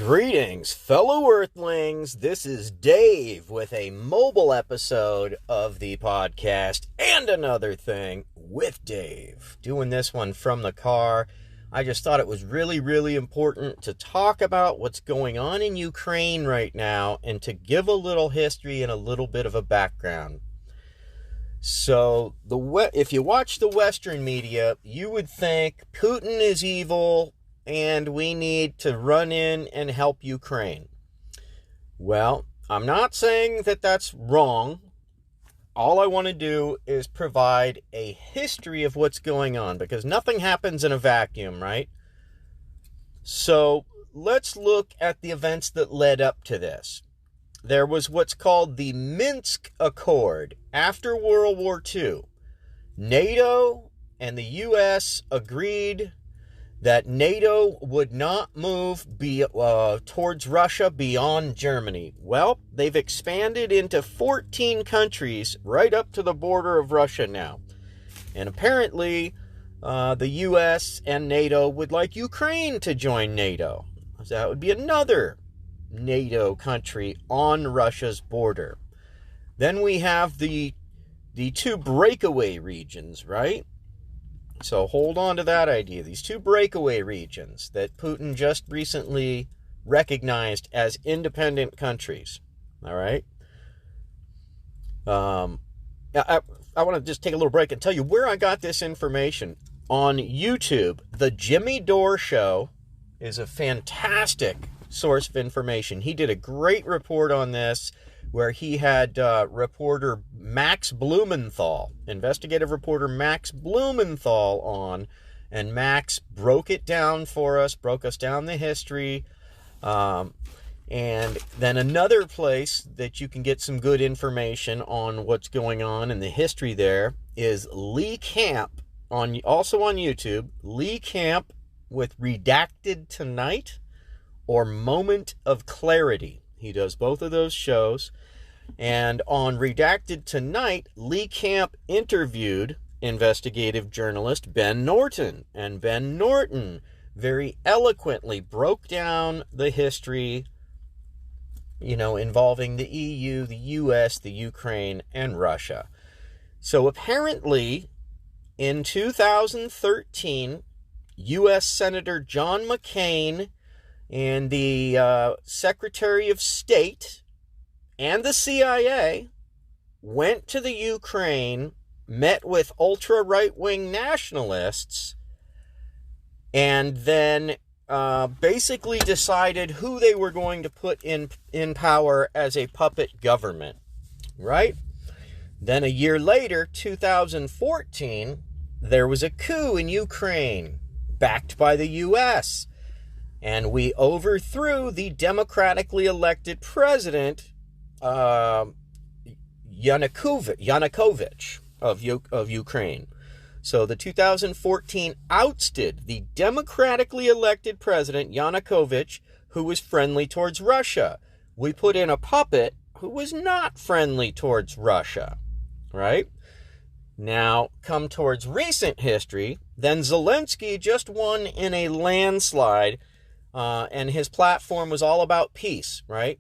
Greetings, fellow Earthlings. This is Dave with a mobile episode of the podcast and another thing with Dave. Doing this one from the car. I just thought it was really important to talk about what's going on in Ukraine right now and to give a little history and a little bit of a background. So, if you watch the Western media, you would think Putin is evil and we need to run in and help Ukraine. Well, I'm not saying that that's wrong. All I want to do is provide a history of what's going on, because nothing happens in a vacuum, right? So let's look at the events that led up to this. There was what's called the Minsk Accord after World War II. NATO and the U.S. agreed that NATO would not move towards Russia beyond Germany. Well, they've expanded into 14 countries right up to the border of Russia now. And apparently, the U.S. and NATO would like Ukraine to join NATO. So that would be another NATO country on Russia's border. Then we have the two breakaway regions, right? So hold on to that idea. These two breakaway regions that Putin just recently recognized as independent countries. All right. I want to just take a little break and tell you where I got this information. On YouTube, The Jimmy Dore Show is a fantastic source of information. He did a great report on this where he had reporter Max Blumenthal, investigative reporter Max Blumenthal on, and Max broke it down for us, broke us down the history. And then another place that you can get some good information on what's going on in the history there is Lee Camp, also on YouTube, Lee Camp with Redacted Tonight or Moment of Clarity. He does both of those shows. And on Redacted Tonight, Lee Camp interviewed investigative journalist Ben Norton. And Ben Norton very eloquently broke down the history, involving the EU, the US, the Ukraine, and Russia. So apparently, in 2013, U.S. Senator John McCain and the Secretary of State and the CIA went to the Ukraine, met with ultra-right-wing nationalists, and then basically decided who they were going to put in power as a puppet government, right? Then a year later, 2014, there was a coup in Ukraine, backed by the U.S., and we overthrew the democratically elected president, Yanukovych of Ukraine. So the 2014 ousted the democratically elected president, Yanukovych, who was friendly towards Russia. We put in a puppet who was not friendly towards Russia, right? Now, come towards recent history, then Zelensky just won in a landslide, and his platform was all about peace, right?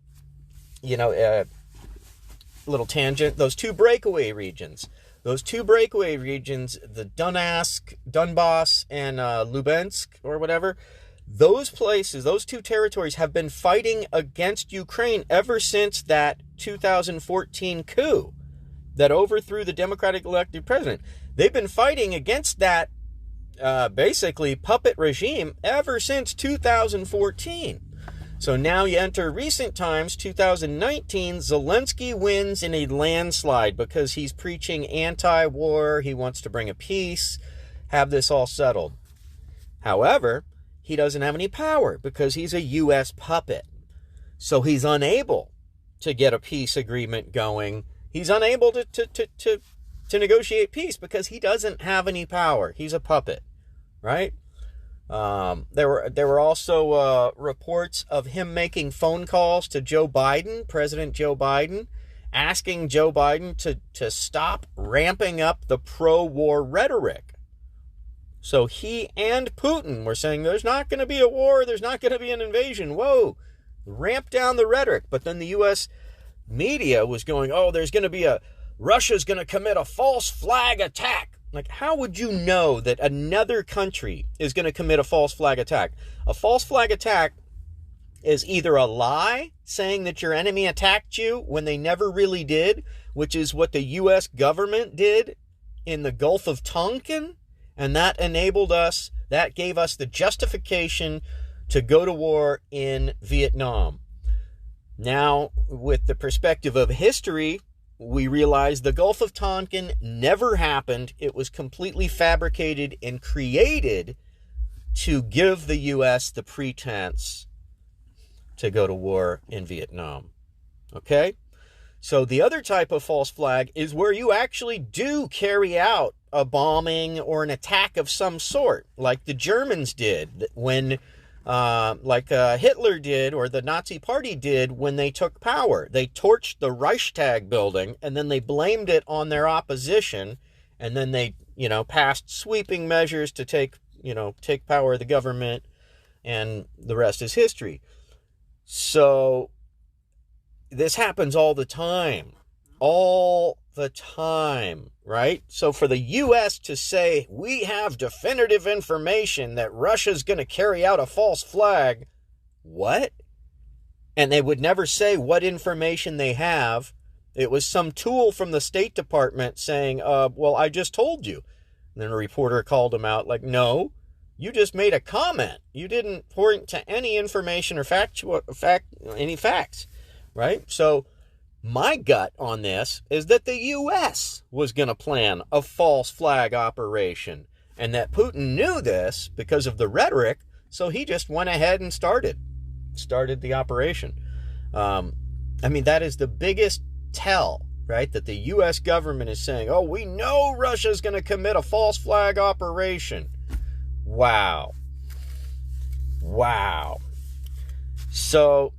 Little tangent, those two breakaway regions, the Donbass and Lubansk or whatever, those places, those two territories have been fighting against Ukraine ever since that 2014 coup that overthrew the democratic elected president. They've been fighting against that basically puppet regime ever since 2014. So now you enter recent times, 2019, Zelensky wins in a landslide because he's preaching anti-war. He wants to bring a peace, have this all settled. However, he doesn't have any power because he's a U.S. puppet. So he's unable to get a peace agreement going. He's unable to negotiate peace because he doesn't have any power. He's a puppet, right? There were also reports of him making phone calls to Joe Biden, President Joe Biden, asking Joe Biden to stop ramping up the pro-war rhetoric. So he and Putin were saying there's not going to be a war, there's not going to be an invasion. Whoa, ramp down the rhetoric. But then the U.S. media was going, oh, Russia's going to commit a false flag attack. Like, how would you know that another country is going to commit a false flag attack? A false flag attack is either a lie saying that your enemy attacked you when they never really did, which is what the U.S. government did in the Gulf of Tonkin, and that gave us the justification to go to war in Vietnam. Now, with the perspective of history, we realize the Gulf of Tonkin never happened. It was completely fabricated and created to give the U.S. the pretense to go to war in Vietnam. Okay? So the other type of false flag is where you actually do carry out a bombing or an attack of some sort, like the Germans did when, Hitler did, or the Nazi Party did when they took power. They torched the Reichstag building, and then they blamed it on their opposition, and then they, passed sweeping measures to take power of the government, and the rest is history. So this happens all the time, right? So for the U.S. to say, we have definitive information that Russia's going to carry out a false flag, what? And they would never say what information they have. It was some tool from the State Department saying, well, I just told you. And then a reporter called him out like, no, you just made a comment. You didn't point to any information or any facts, right? So my gut on this is that the U.S. was going to plan a false flag operation, and that Putin knew this because of the rhetoric, so he just went ahead and started the operation. That is the biggest tell, right? That the U.S. government is saying, oh, we know Russia's going to commit a false flag operation. Wow. So,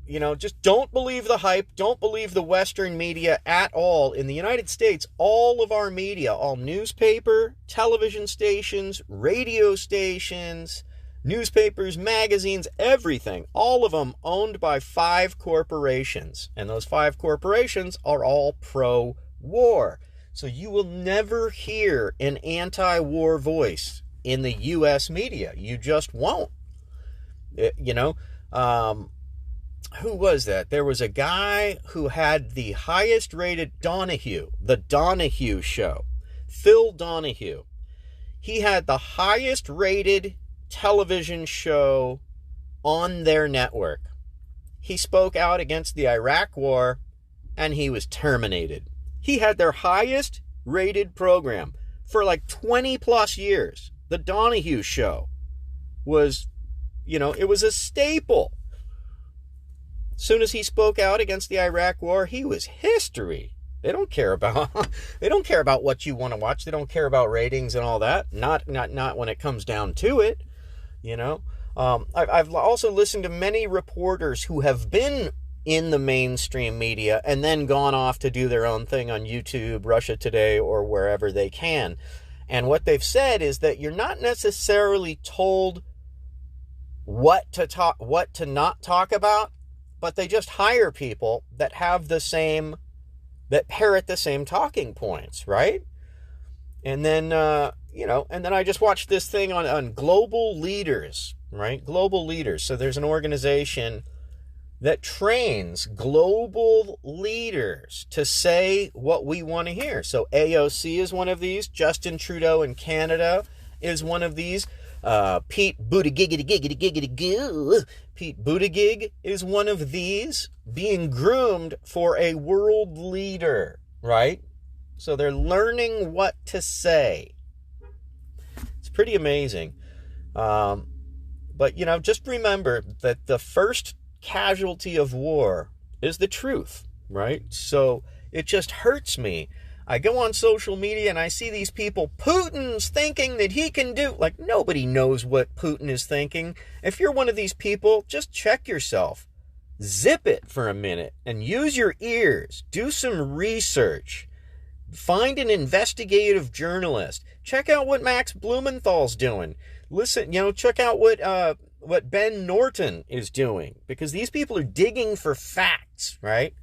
just don't believe the hype. Don't believe the Western media at all. In the United States, all of our media, all newspaper, television stations, radio stations, newspapers, magazines, everything, all of them owned by 5 corporations. And those 5 corporations are all pro-war. So you will never hear an anti-war voice in the U.S. media. You just won't. Who was that? There was a guy who had the highest rated the Donahue Show. Phil Donahue. He had the highest rated television show on their network. He spoke out against the Iraq War, and he was terminated. He had their highest rated program for like 20 plus years. The Donahue Show was, it was a staple. As soon as he spoke out against the Iraq War, he was history. They don't care about what you want to watch. They don't care about ratings and all that. Not when it comes down to it. I've also listened to many reporters who have been in the mainstream media and then gone off to do their own thing on YouTube, Russia Today, or wherever they can. And what they've said is that you're not necessarily told what to not talk about, but they just hire people that have that parrot the same talking points, right? And then, and then I just watched this thing on global leaders, right? Global leaders. So there's an organization that trains global leaders to say what we want to hear. So AOC is one of these. Justin Trudeau in Canada is one of these. Pete Buttigieg is one of these, being groomed for a world leader, right? So they're learning what to say. It's pretty amazing. But, just remember that the first casualty of war is the truth, right? So it just hurts me. I go on social media and I see these people, Putin's thinking that he can do, like, nobody knows what Putin is thinking. If you're one of these people, just check yourself. Zip it for a minute and use your ears. Do some research. Find an investigative journalist. Check out what Max Blumenthal's doing. Listen, check out what what Ben Norton is doing, because these people are digging for facts, right?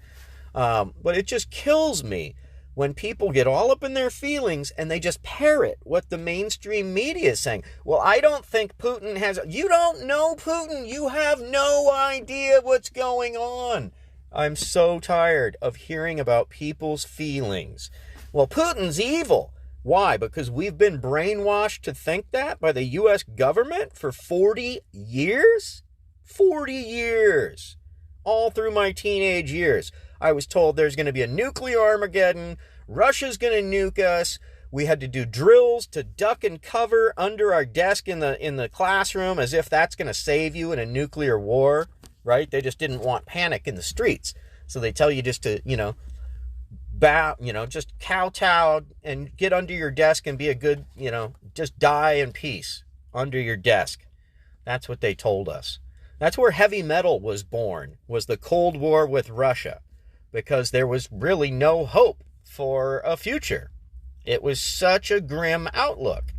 But it just kills me when people get all up in their feelings and they just parrot what the mainstream media is saying. Well, I don't think Putin has... You don't know Putin. You have no idea what's going on. I'm so tired of hearing about people's feelings. Well, Putin's evil. Why? Because we've been brainwashed to think that by the U.S. government for 40 years? 40 years. All through my teenage years. I was told there's going to be a nuclear Armageddon. Russia's going to nuke us. We had to do drills to duck and cover under our desk in the classroom as if that's going to save you in a nuclear war, right? They just didn't want panic in the streets. So they tell you just to, bow, just kowtow and get under your desk and be a good, just die in peace under your desk. That's what they told us. That's where heavy metal was born, was the Cold War with Russia, because there was really no hope for a future. It was such a grim outlook.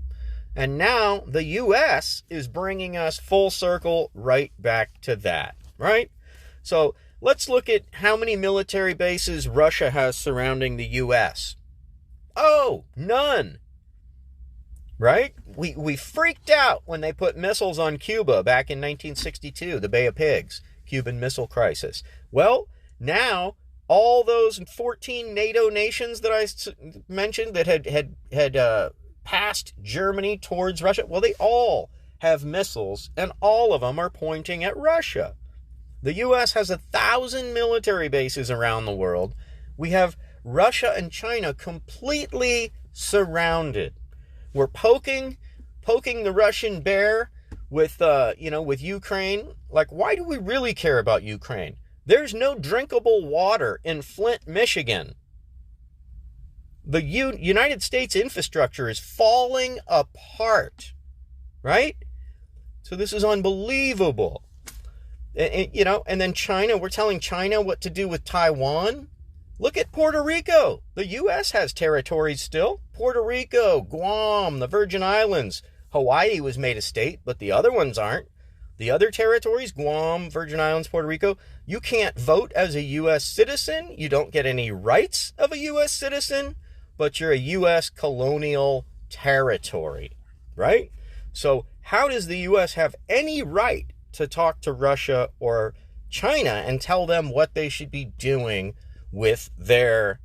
And now the U.S. is bringing us full circle right back to that, right? So let's look at how many military bases Russia has surrounding the U.S. Oh, none. Right? We freaked out when they put missiles on Cuba back in 1962, the Bay of Pigs, Cuban Missile Crisis. Well, now all those 14 NATO nations that I mentioned that had passed Germany towards Russia, well, they all have missiles, and all of them are pointing at Russia. The U.S. has 1,000 military bases around the world. We have Russia and China completely surrounded. We're poking the Russian bear with Ukraine. Like, why do we really care about Ukraine? There's no drinkable water in Flint, Michigan. The United States infrastructure is falling apart, right? So this is unbelievable. And then China, we're telling China what to do with Taiwan. Look at Puerto Rico. The U.S. has territories still. Puerto Rico, Guam, the Virgin Islands. Hawaii was made a state, but the other ones aren't. The other territories, Guam, Virgin Islands, Puerto Rico, you can't vote as a U.S. citizen. You don't get any rights of a U.S. citizen, but you're a U.S. colonial territory, right? So how does the U.S. have any right to talk to Russia or China and tell them what they should be doing with their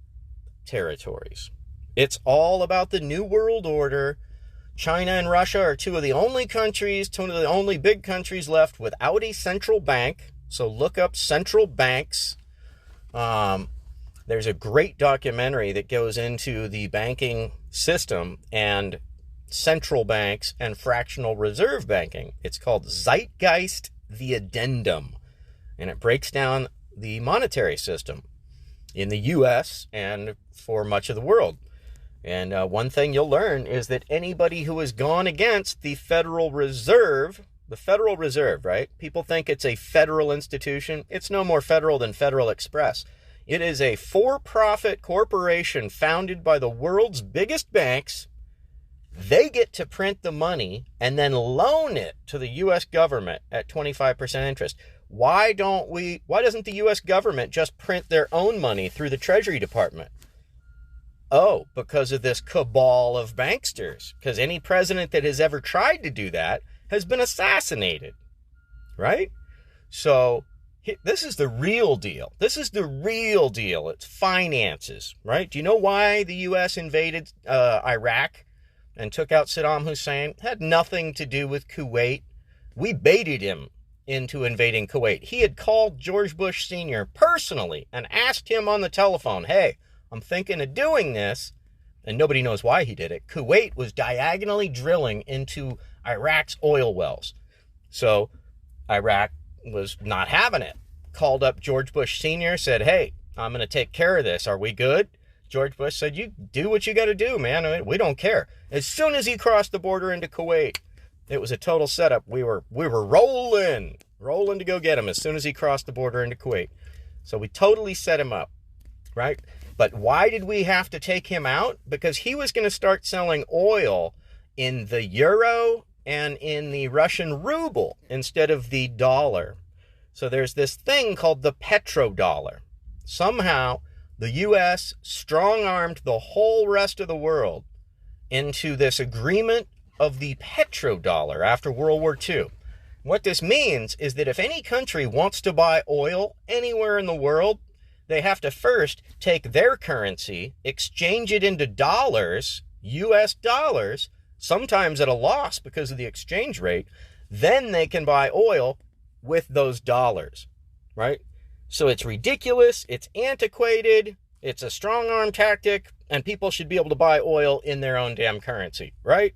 territories? It's all about the New World Order. China and Russia are two of the only big countries left without a central bank. So look up central banks. There's a great documentary that goes into the banking system and central banks and fractional reserve banking. It's called Zeitgeist: The Addendum. And it breaks down the monetary system in the U.S. and for much of the world. And one thing you'll learn is that anybody who has gone against the Federal Reserve, right? People think it's a federal institution. It's no more federal than Federal Express. It is a for-profit corporation founded by the world's biggest banks. They get to print the money and then loan it to the U.S. government at 25% interest. Why doesn't the U.S. government just print their own money through the Treasury Department? Oh, because of this cabal of banksters. Because any president that has ever tried to do that has been assassinated, right? So this is the real deal. It's finances, right? Do you know why the U.S. invaded Iraq and took out Saddam Hussein? It had nothing to do with Kuwait. We baited him into invading Kuwait. He had called George Bush Sr. personally and asked him on the telephone, hey, I'm thinking of doing this, and nobody knows why he did it. Kuwait was diagonally drilling into Iraq's oil wells. So Iraq was not having it. Called up George Bush Sr., said, hey, I'm going to take care of this. Are we good? George Bush said, you do what you got to do, man. We don't care. As soon as he crossed the border into Kuwait, it was a total setup. We were rolling to go get him as soon as he crossed the border into Kuwait. So we totally set him up, right? But why did we have to take him out? Because he was going to start selling oil in the euro and in the Russian ruble instead of the dollar. So there's this thing called the petrodollar. Somehow, the U.S. strong-armed the whole rest of the world into this agreement of the petrodollar after World War II. What this means is that if any country wants to buy oil anywhere in the world, they have to first take their currency, exchange it into dollars, U.S. dollars, sometimes at a loss because of the exchange rate, then they can buy oil with those dollars, right? So it's ridiculous, it's antiquated, it's a strong-arm tactic, and people should be able to buy oil in their own damn currency, right?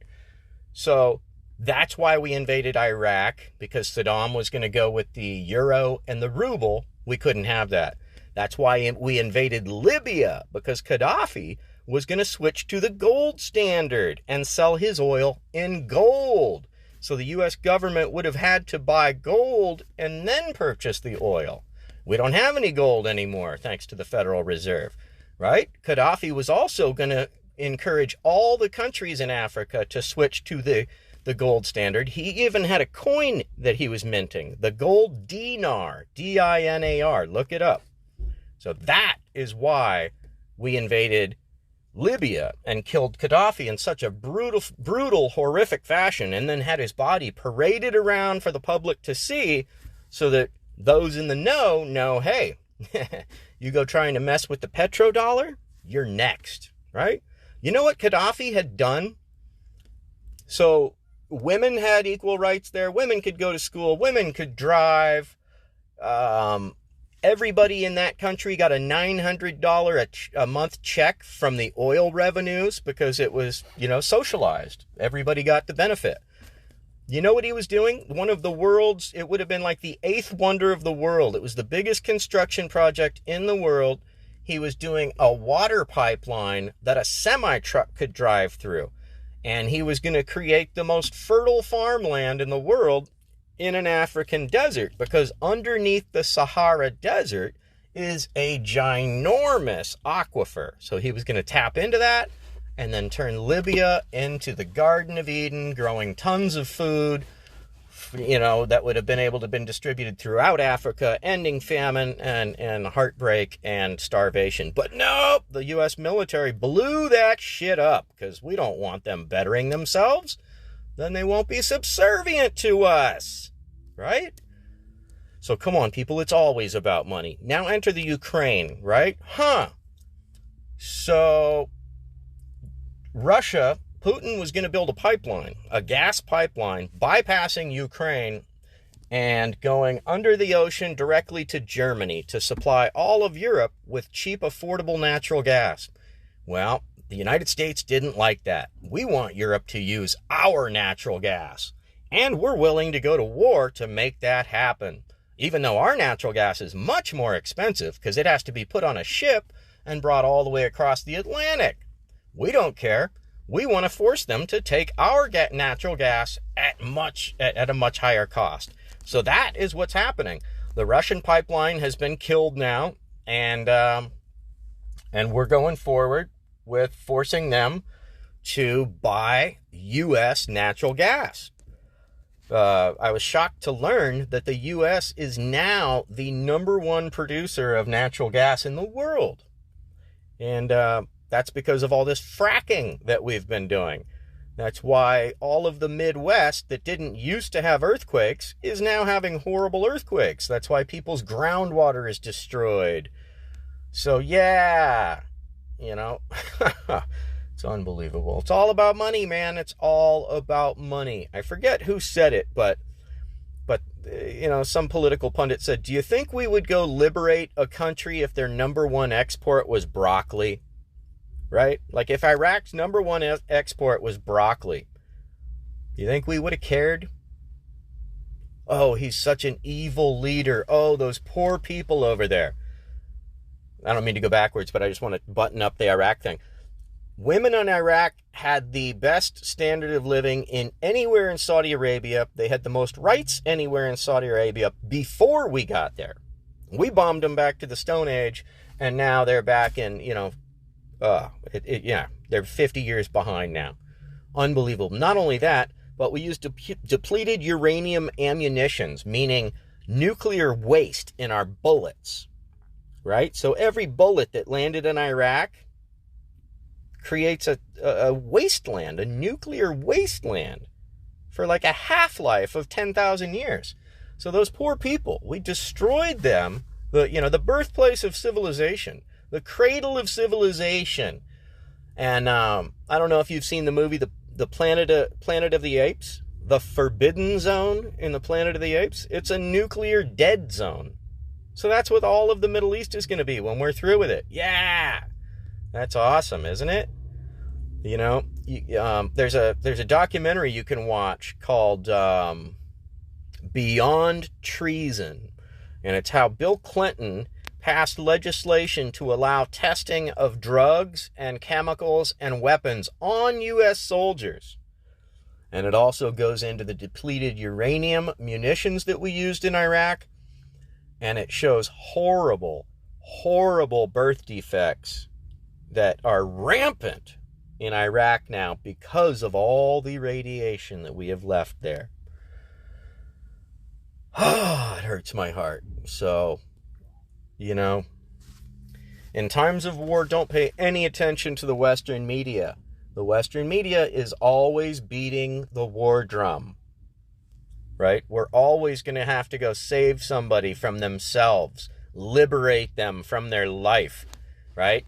So that's why we invaded Iraq, because Saddam was going to go with the euro and the ruble. We couldn't have that. That's why we invaded Libya, because Gaddafi was going to switch to the gold standard and sell his oil in gold. So the U.S. government would have had to buy gold and then purchase the oil. We don't have any gold anymore, thanks to the Federal Reserve, right? Gaddafi was also going to encourage all the countries in Africa to switch to the gold standard. He even had a coin that he was minting, the gold dinar, D-I-N-A-R. Look it up. So that is why we invaded Libya and killed Gaddafi in such a brutal, horrific fashion, and then had his body paraded around for the public to see, so that those in the know, hey, you go trying to mess with the petrodollar, you're next, right? You know what Gaddafi had done? So women had equal rights there. Women could go to school. Women could drive. Everybody in that country got a $900 a month check from the oil revenues because it was, socialized. Everybody got the benefit. You know what he was doing? One of the world's, it would have been like the 8th wonder of the world. It was the biggest construction project in the world. He was doing a water pipeline that a semi-truck could drive through. And he was going to create the most fertile farmland in the world in an African desert, because underneath the Sahara Desert is a ginormous aquifer. So he was going to tap into that and then turn Libya into the Garden of Eden, growing tons of food, that would have been able to have been distributed throughout Africa, ending famine and heartbreak and starvation. But nope, the U.S. military blew that shit up, because we don't want them bettering themselves. Then they won't be subservient to us, right? So come on, people, it's always about money. Now enter the Ukraine, right? So Russia, Putin was going to build a pipeline, a gas pipeline, bypassing Ukraine and going under the ocean directly to Germany to supply all of Europe with cheap, affordable natural gas. Well, the United States didn't like that. We want Europe to use our natural gas, and we're willing to go to war to make that happen, even though our natural gas is much more expensive because it has to be put on a ship and brought all the way across the Atlantic. We don't care. We want to force them to take our natural gas at a much higher cost. So that is what's happening. The Russian pipeline has been killed now, and we're going forward with forcing them to buy U.S. natural gas. I was shocked to learn that the U.S. is now the #1 producer of natural gas in the world. And that's because of all this fracking that we've been doing. That's why all of the Midwest that didn't used to have earthquakes is now having horrible earthquakes. That's why people's groundwater is destroyed. So yeah, it's unbelievable. It's all about money, man. It's all about money. I forget who said it, but some political pundit said, do you think we would go liberate a country if their #1 export was broccoli? Right? Like if Iraq's #1 export was broccoli, you think we would have cared? Oh, he's such an evil leader. Oh, those poor people over there. I don't mean to go backwards, but I just want to button up the Iraq thing. Women in Iraq had the best standard of living anywhere in Saudi Arabia. They had the most rights anywhere in Saudi Arabia before we got there. We bombed them back to the Stone Age, and now they're back in, they're 50 years behind now. Unbelievable. Not only that, but we used depleted uranium ammunitions, meaning nuclear waste in our bullets, right? So every bullet that landed in Iraq creates a wasteland, a nuclear wasteland for like a half-life of 10,000 years. So those poor people, we destroyed them, the birthplace of civilization, the cradle of civilization. And I don't know if you've seen the movie The Planet of the Apes, the Forbidden Zone in the Planet of the Apes. It's a nuclear dead zone. So that's what all of the Middle East is going to be when we're through with it. Yeah, that's awesome, isn't it? There's a documentary you can watch called Beyond Treason, and it's how Bill Clinton passed legislation to allow testing of drugs and chemicals and weapons on U.S. soldiers. And it also goes into the depleted uranium munitions that we used in Iraq, and it shows horrible, horrible birth defects that are rampant in Iraq now because of all the radiation that we have left there. It hurts my heart. So, in times of war, don't pay any attention to the Western media. The Western media is always beating the war drum, right? We're always going to have to go save somebody from themselves, liberate them from their life, right?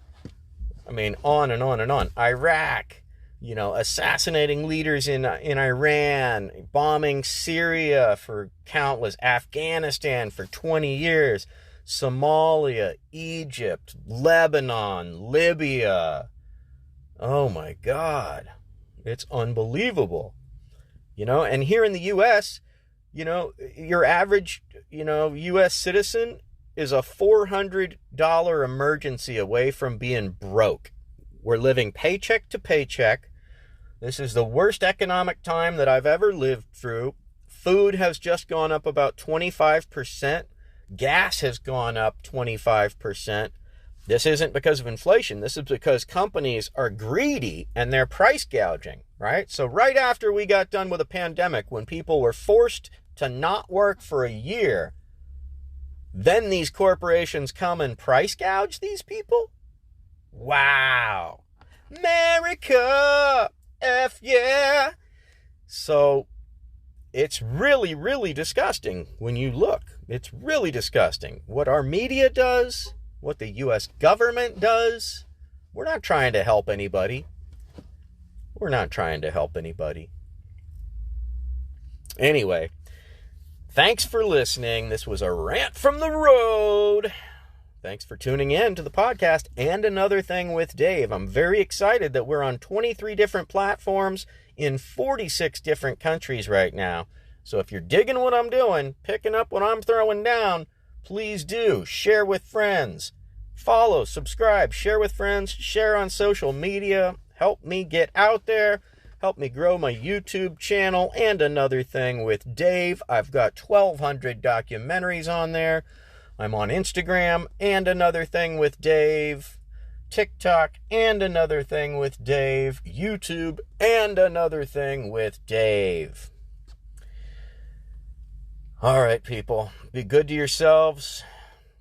I mean, on and on and on. Iraq, assassinating leaders in Iran, bombing Syria for countless, Afghanistan for 20 years, Somalia, Egypt, Lebanon, Libya. Oh my God. It's unbelievable. And here in the U.S., your average, U.S. citizen is a $400 emergency away from being broke. We're living paycheck to paycheck. This is the worst economic time that I've ever lived through. Food has just gone up about 25%. Gas has gone up 25%. This isn't because of inflation. This is because companies are greedy and they're price gouging, right? So right after we got done with a pandemic, when people were forced to not work for a year, then these corporations come and price gouge these people? Wow. America! F yeah! So it's really, really disgusting when you look. It's really disgusting. What our media does, what the U.S. government does. We're not trying to help anybody. We're not trying to help anybody. Anyway, thanks for listening. This was a rant from the road. Thanks for tuning in to the podcast and Another Thing with Dave. I'm very excited that we're on 23 different platforms in 46 different countries right now. So if you're digging what I'm doing, picking up what I'm throwing down, please do share with friends. Follow, subscribe, share with friends, share on social media. Help me get out there. Help me grow my YouTube channel and Another Thing with Dave. I've got 1,200 documentaries on there. I'm on Instagram and Another Thing with Dave, TikTok and Another Thing with Dave, YouTube and Another Thing with Dave. All right, people, be good to yourselves.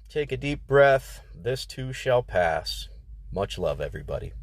Take a deep breath. This too shall pass. Much love, everybody.